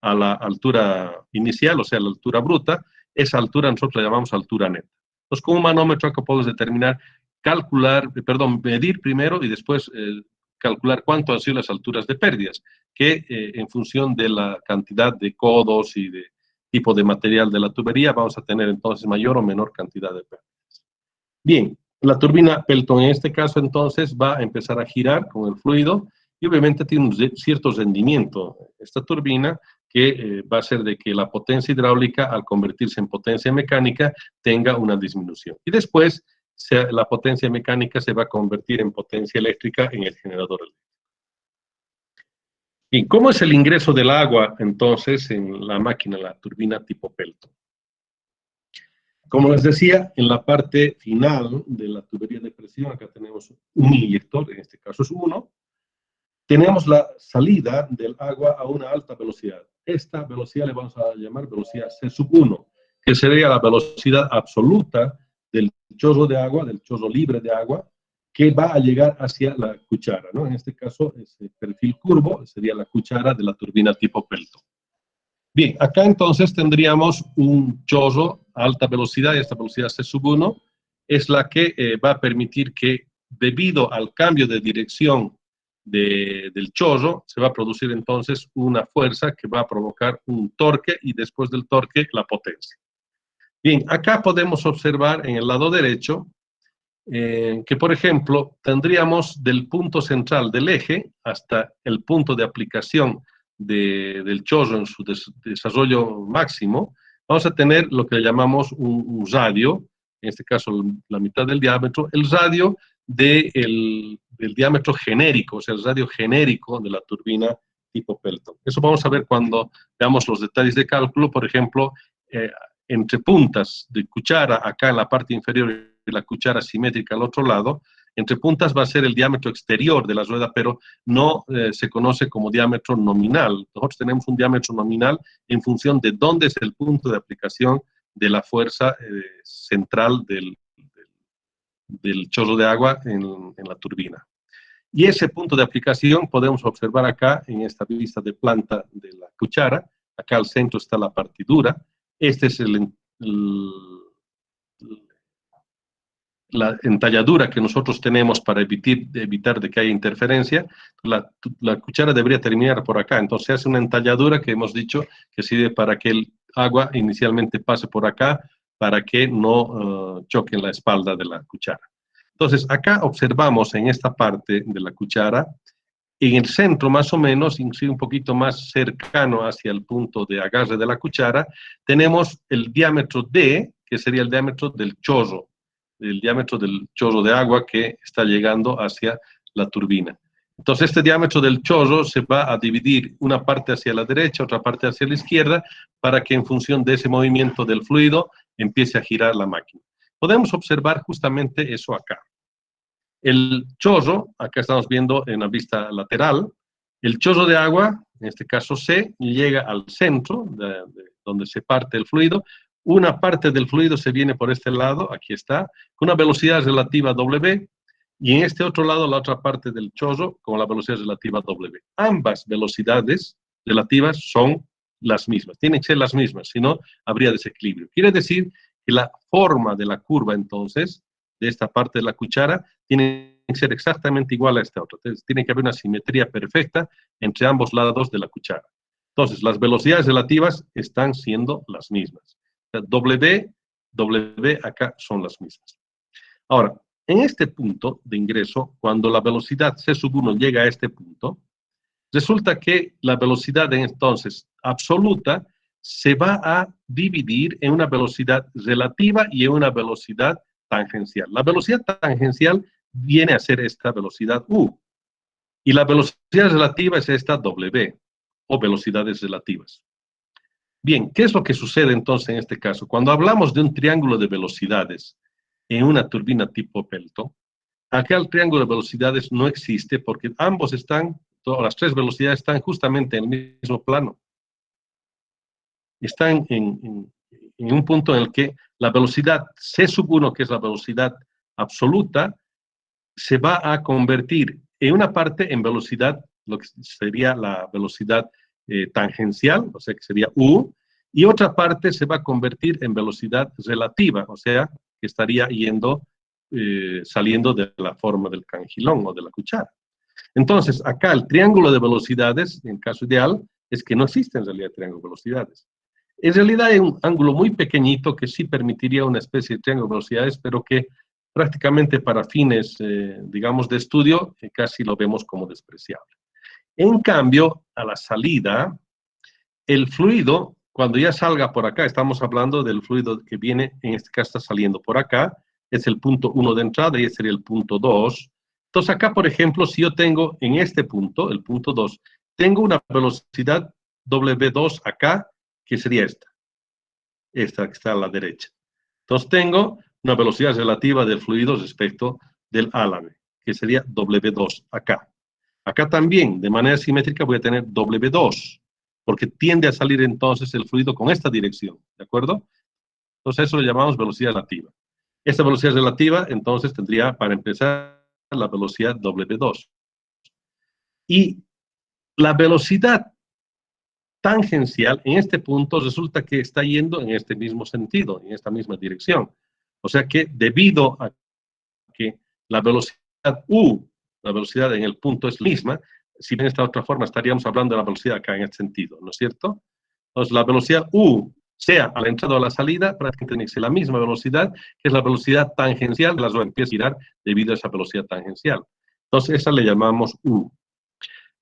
a la altura inicial, o sea, la altura bruta, esa altura nosotros la llamamos altura neta. Entonces, con un manómetro acá podemos determinar, medir primero y después calcular cuánto han sido las alturas de pérdidas, que en función de la cantidad de codos y de tipo de material de la tubería, vamos a tener entonces mayor o menor cantidad de pérdidas. Bien, la turbina Pelton en este caso entonces va a empezar a girar con el fluido y obviamente tiene un cierto rendimiento esta turbina que va a hacer de que la potencia hidráulica al convertirse en potencia mecánica tenga una disminución. Y después la potencia mecánica se va a convertir en potencia eléctrica en el generador eléctrico. ¿Y cómo es el ingreso del agua entonces en la máquina, la turbina tipo Pelton? Como les decía, en la parte final de la tubería de presión, acá tenemos un inyector, en este caso es uno, tenemos la salida del agua a una alta velocidad. Esta velocidad le vamos a llamar velocidad C sub 1, que sería la velocidad absoluta del chorro de agua, del chorro libre de agua, que va a llegar hacia la cuchara, ¿no? En este caso, ese perfil curvo sería la cuchara de la turbina tipo Pelton. Bien, acá entonces tendríamos un chorro a alta velocidad, y esta velocidad C sub 1 es la que va a permitir que, debido al cambio de dirección del chorro, se va a producir entonces una fuerza que va a provocar un torque y después del torque la potencia. Bien, acá podemos observar en el lado derecho que, por ejemplo, tendríamos del punto central del eje hasta el punto de aplicación del chorro en su desarrollo máximo, vamos a tener lo que llamamos un radio, en este caso la mitad del diámetro, el radio del diámetro genérico, o sea, el radio genérico de la turbina tipo Pelton. Eso vamos a ver cuando veamos los detalles de cálculo, por ejemplo, entre puntas de cuchara, acá en la parte inferior y la cuchara simétrica al otro lado, entre puntas va a ser el diámetro exterior de la rueda, pero no se conoce como diámetro nominal. Nosotros tenemos un diámetro nominal en función de dónde es el punto de aplicación de la fuerza central del chorro de agua en la turbina. Y ese punto de aplicación podemos observar acá en esta vista de planta de la cuchara. Acá al centro está la partidura. Este es la entalladura que nosotros tenemos para evitar de que haya interferencia. La cuchara debería terminar por acá, entonces hace una entalladura que hemos dicho que sirve para que el agua inicialmente pase por acá, para que no choque en la espalda de la cuchara. Entonces, acá observamos en esta parte de la cuchara, en el centro más o menos, inclusive un poquito más cercano hacia el punto de agarre de la cuchara, tenemos el diámetro D, que sería el diámetro del chorro, el diámetro del chorro de agua que está llegando hacia la turbina. Entonces, este diámetro del chorro se va a dividir una parte hacia la derecha, otra parte hacia la izquierda, para que en función de ese movimiento del fluido empiece a girar la máquina. Podemos observar justamente eso acá. El chorro, acá estamos viendo en la vista lateral, el chorro de agua, en este caso C, llega al centro, donde se parte el fluido. Una parte del fluido se viene por este lado, aquí está, con una velocidad relativa W, y en este otro lado la otra parte del chorro con la velocidad relativa W. Ambas velocidades relativas son las mismas, tienen que ser las mismas, si no habría desequilibrio. Quiere decir que la forma de la curva, entonces, de esta parte de la cuchara, tiene que ser exactamente igual a esta otra. Entonces, tiene que haber una simetría perfecta entre ambos lados de la cuchara. Entonces, las velocidades relativas están siendo las mismas. W acá son las mismas. Ahora, en este punto de ingreso, cuando la velocidad C sub 1 llega a este punto, resulta que la velocidad entonces absoluta se va a dividir en una velocidad relativa y en una velocidad tangencial. La velocidad tangencial viene a ser esta velocidad U, y la velocidad relativa es esta W, o velocidades relativas. Bien, ¿qué es lo que sucede entonces en este caso? Cuando hablamos de un triángulo de velocidades en una turbina tipo Pelton, acá el triángulo de velocidades no existe porque ambos están, todas las tres velocidades están justamente en el mismo plano. Están en un punto en el que la velocidad C sub 1, que es la velocidad absoluta, se va a convertir en una parte en velocidad, lo que sería la velocidad tangencial, o sea que sería U, y otra parte se va a convertir en velocidad relativa, o sea que estaría saliendo de la forma del cangilón o de la cuchara. Entonces, acá el triángulo de velocidades, en caso ideal, es que no existe en realidad triángulo de velocidades. En realidad hay un ángulo muy pequeñito que sí permitiría una especie de triángulo de velocidades, pero que prácticamente para fines, digamos, de estudio, casi lo vemos como despreciable. En cambio, a la salida, el fluido, cuando ya salga por acá, estamos hablando del fluido que viene, en este caso está saliendo por acá, es el punto 1 de entrada y ese sería el punto 2. Entonces acá, por ejemplo, si yo tengo en este punto, el punto 2, tengo una velocidad W2 acá, que sería esta que está a la derecha. Entonces tengo una velocidad relativa del fluido respecto del álame, que sería W2 acá. Acá también, de manera simétrica, voy a tener W2, porque tiende a salir entonces el fluido con esta dirección, ¿de acuerdo? Entonces eso lo llamamos velocidad relativa. Esta velocidad relativa, entonces, tendría, para empezar, la velocidad W2. Y la velocidad tangencial, en este punto, resulta que está yendo en este mismo sentido, en esta misma dirección. O sea que debido a que la velocidad U, la velocidad en el punto es la misma, si bien de esta otra forma estaríamos hablando de la velocidad acá en este sentido, ¿no es cierto? Entonces la velocidad U, sea a la entrada o a la salida, prácticamente tiene que ser la misma velocidad, que es la velocidad tangencial, las empieza a girar debido a esa velocidad tangencial. Entonces esa le llamamos U.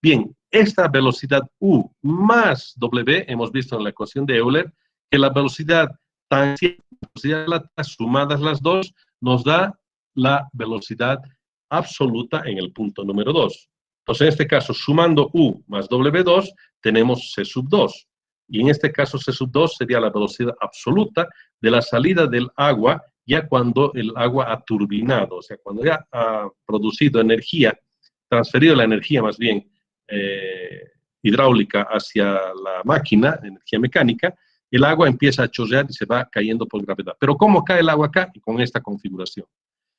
Bien, esta velocidad U más W, hemos visto en la ecuación de Euler, que la velocidad tangencial y la velocidad relativa, sumadas las dos, nos da la velocidad absoluta en el punto número 2. Entonces, en este caso, sumando U más W2, tenemos C sub 2. Y en este caso, C sub 2 sería la velocidad absoluta de la salida del agua, ya cuando el agua ha turbinado, o sea, cuando ya ha producido energía, transferido la energía más bien hidráulica hacia la máquina, energía mecánica, el agua empieza a chorrear y se va cayendo por gravedad. Pero ¿cómo cae el agua acá? Con esta configuración.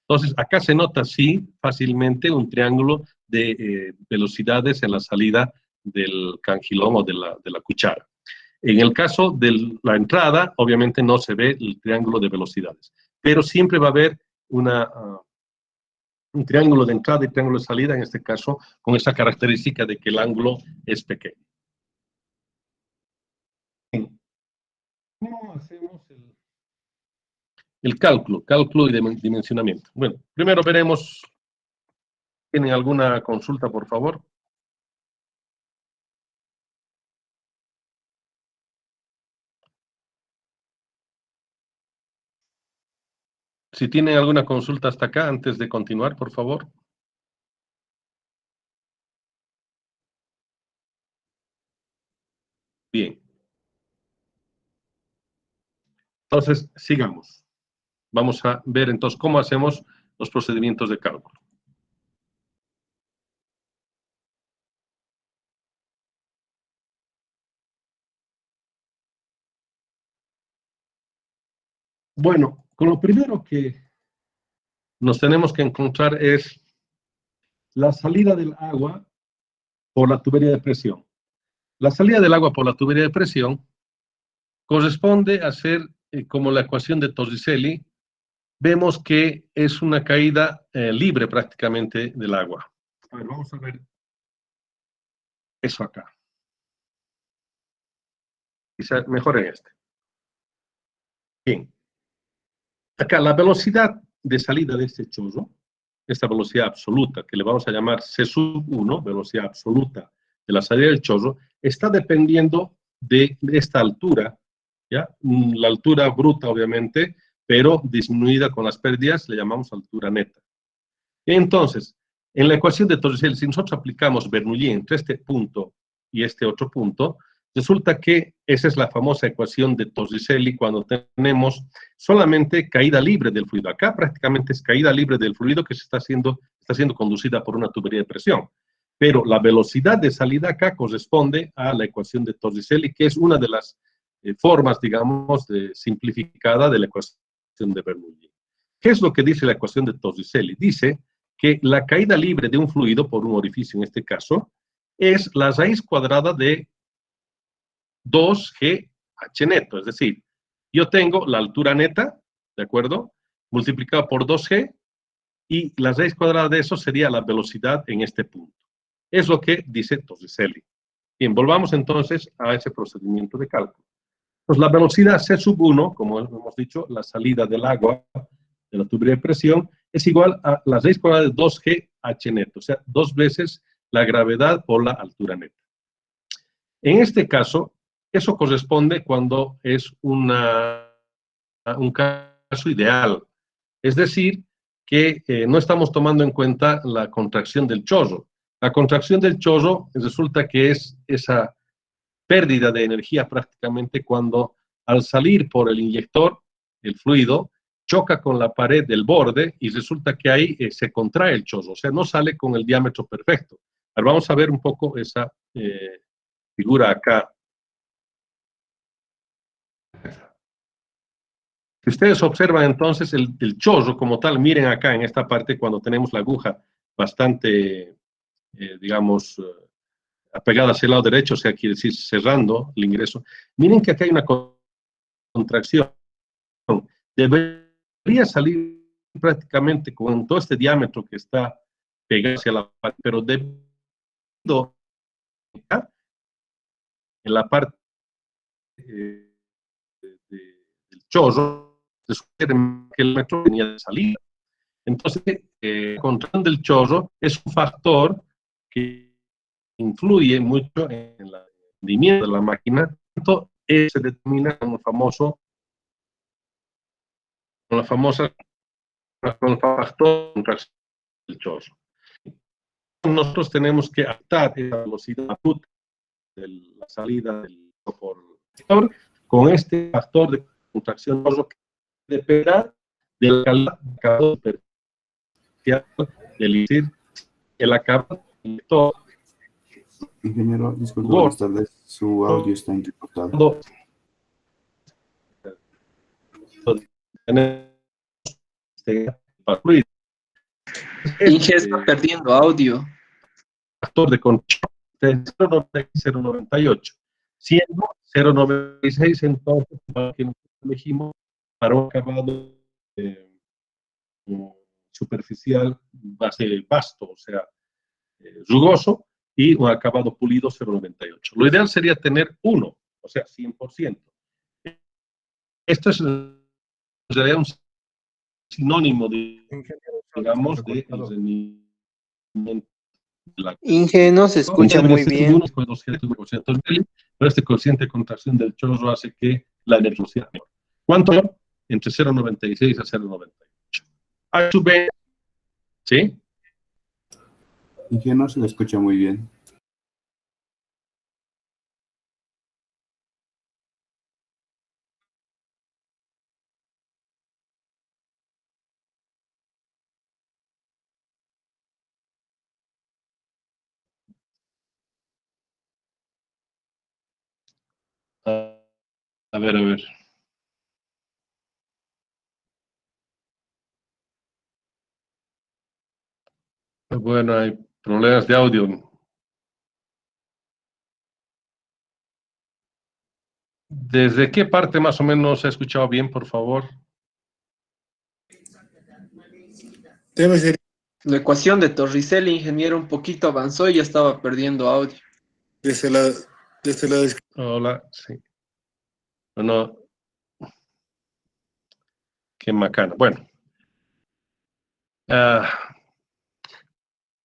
Entonces, acá se nota así fácilmente un triángulo de velocidades en la salida del cangilón o de la cuchara. En el caso de la entrada, obviamente no se ve el triángulo de velocidades, pero siempre va a haber un triángulo de entrada y triángulo de salida, en este caso, con esa característica de que el ángulo es pequeño. ¿Cómo hacemos el cálculo y dimensionamiento? Bueno, primero veremos, ¿tienen alguna consulta, por favor? Si tienen alguna consulta hasta acá, antes de continuar, por favor. Bien. Entonces, sigamos. Vamos a ver entonces cómo hacemos los procedimientos de cálculo. Bueno, con lo primero que nos tenemos que encontrar es la salida del agua por la tubería de presión. La salida del agua por la tubería de presión corresponde a ser como la ecuación de Torricelli. Vemos que es una caída libre prácticamente del agua. A ver, vamos a ver eso acá. Quizá mejor en este. Bien. Acá la velocidad de salida de este chorro, esta velocidad absoluta, que le vamos a llamar C sub 1, velocidad absoluta de la salida del chorro, está dependiendo de esta altura, ¿ya? La altura bruta, obviamente, pero disminuida con las pérdidas, le llamamos altura neta. Entonces, en la ecuación de Torricelli, si nosotros aplicamos Bernoulli entre este punto y este otro punto, resulta que esa es la famosa ecuación de Torricelli cuando tenemos solamente caída libre del fluido. Acá prácticamente es caída libre del fluido que está siendo conducida por una tubería de presión. Pero la velocidad de salida acá corresponde a la ecuación de Torricelli, que es una de las formas, digamos, simplificada de la ecuación de Bernoulli. ¿Qué es lo que dice la ecuación de Torricelli? Dice que la caída libre de un fluido por un orificio, en este caso, es la raíz cuadrada de 2G H neto. Es decir, yo tengo la altura neta, ¿de acuerdo? Multiplicado por 2G, y la raíz cuadrada de eso sería la velocidad en este punto. Es lo que dice Torricelli. Bien, volvamos entonces a ese procedimiento de cálculo. Pues la velocidad C sub 1, como hemos dicho, la salida del agua de la tubería de presión, es igual a la raíz cuadrada de 2G H neto, o sea, 2 veces la gravedad por la altura neta. En este caso, eso corresponde cuando es un caso ideal, es decir, que no estamos tomando en cuenta la contracción del chorro. La contracción del chorro resulta que es esa pérdida de energía prácticamente cuando al salir por el inyector, el fluido, choca con la pared del borde y resulta que ahí se contrae el chorro, o sea, no sale con el diámetro perfecto, Ahora vamos a ver un poco esa figura acá. Si ustedes observan entonces el chorro como tal, miren acá en esta parte cuando tenemos la aguja bastante, digamos, apegada hacia el lado derecho, o sea, quiere decir cerrando el ingreso. Miren que acá hay una contracción. Debería salir prácticamente con todo este diámetro que está pegado hacia la parte, pero debido a en la parte del chorro, se sugiere que el metro tenía de salida. Entonces, la contracción del chorro es un factor que influye mucho en el rendimiento de la máquina. Esto se determina con el famoso, con la famosa, con el factor de contracción del chorro. Nosotros tenemos que adaptar esa velocidad de la salida del por con este factor de contracción chorro que dependerá de la calidad del acabado superficial del decir el acabado de todo. Ingeniero, disculpe, buenas tardes. Su audio está intercortado. Inge está perdiendo audio. Factor de contracción de 0,98. Siendo 0,96 entonces, que nosotros elegimos para un acabado superficial base vasto, o sea, rugoso, y un acabado pulido 0,98. Lo ideal sería tener 1, o sea, 100%. Esto es en realidad un sinónimo de, digamos, de rendimiento. Inge no se escucha muy bien. Pero este cociente de contracción del chorro hace que la energía sea menor. ¿Cuánto? Entre 0,96 a 0,98. A su vez, ¿sí? Inge no se le escucha muy bien. A ver, a ver. Bueno, hay problemas de audio. ¿Desde qué parte más o menos se ha escuchado bien, por favor? Debe ser. La ecuación de Torricelli, ingeniero, un poquito avanzó y ya estaba perdiendo audio. Desde la Hola, sí. Bueno, qué macana. Bueno.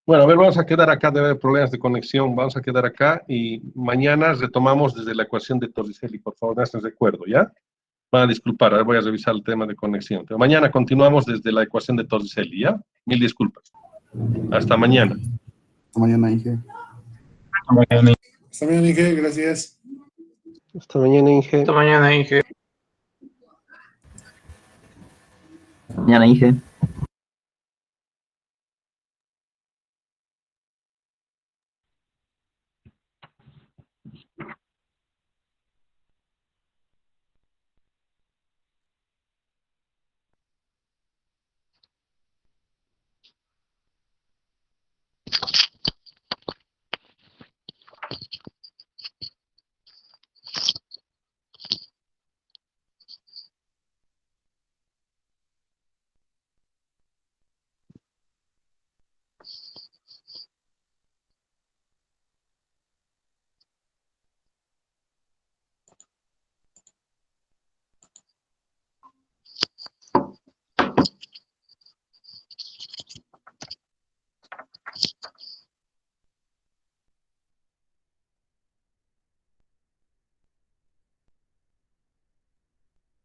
Bueno, a ver, vamos a quedar acá, debe haber problemas de conexión, vamos a quedar acá y mañana retomamos desde la ecuación de Torricelli, por favor, me hacen recuerdo, ¿ya? Van a disculpar, ahora voy a revisar el tema de conexión. Pero mañana continuamos desde la ecuación de Torricelli, ¿ya? Mil disculpas. Hasta mañana. Hasta mañana, Inge. Hasta mañana, Inge, gracias. Hasta mañana, Inge. Hasta mañana, Inge. Mañana, Inge.